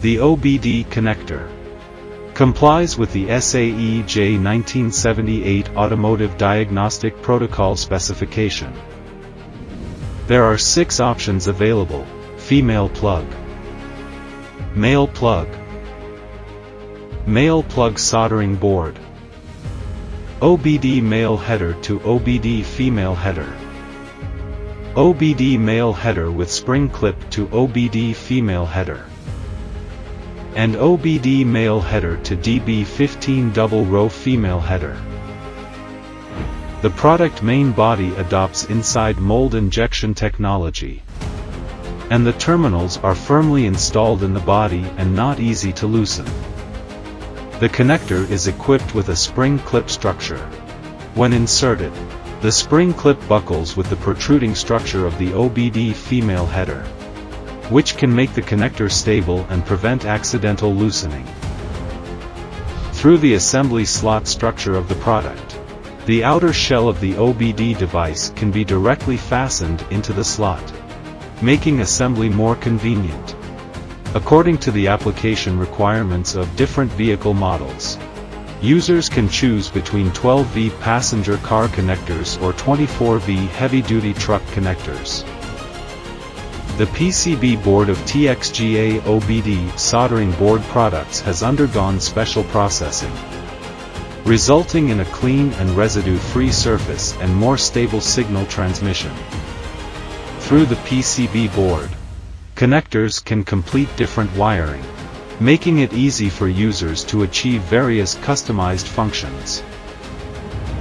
The OBD connector complies with the SAE J 1978 Automotive Diagnostic Protocol specification. There are 6 options available: female plug, male plug, male plug soldering board, OBD male header to OBD female header, OBD male header with spring clip to OBD female header, and OBD male header to DB15 double row female header. The product main body adopts inside mold injection technology, and the terminals are firmly installed in the body and not easy to loosen. The connector is equipped with a spring clip structure. When inserted, the spring clip buckles with the protruding structure of the OBD female header, which can make the connector stable and prevent accidental loosening. Through the assembly slot structure of the product, the outer shell of the OBD device can be directly fastened into the slot, making assembly more convenient. According to the application requirements of different vehicle models, users can choose between 12V passenger car connectors or 24V heavy-duty truck connectors. The PCB board of TXGA OBD soldering board products has undergone special processing, resulting in a clean and residue-free surface and more stable signal transmission. Through the PCB board, connectors can complete different wiring, making it easy for users to achieve various customized functions.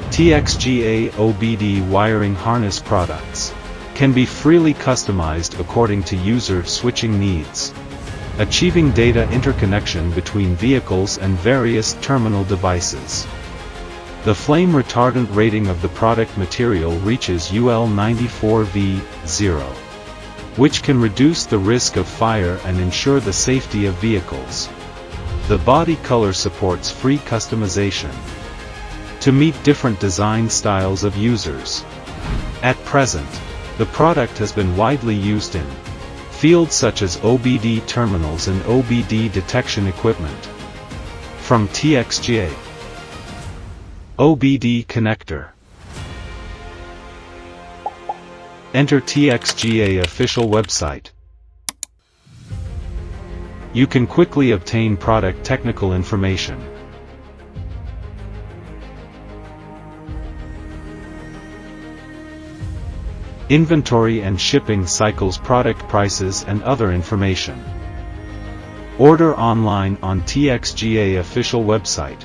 TXGA OBD wiring harness products can be freely customized according to user switching needs, achieving data interconnection between vehicles and various terminal devices. The flame retardant rating of the product material reaches UL 94V0, which can reduce the risk of fire and ensure the safety of vehicles. The body color supports free customization to meet different design styles of users. At present, the product has been widely used in fields such as OBD terminals and OBD detection equipment. From TXGA OBD connector. Enter TXGA official website. You can quickly obtain product technical information. Inventory and shipping cycles, product prices and other information. Order online on TXGA official website.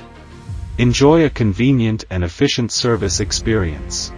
Enjoy a convenient and efficient service experience.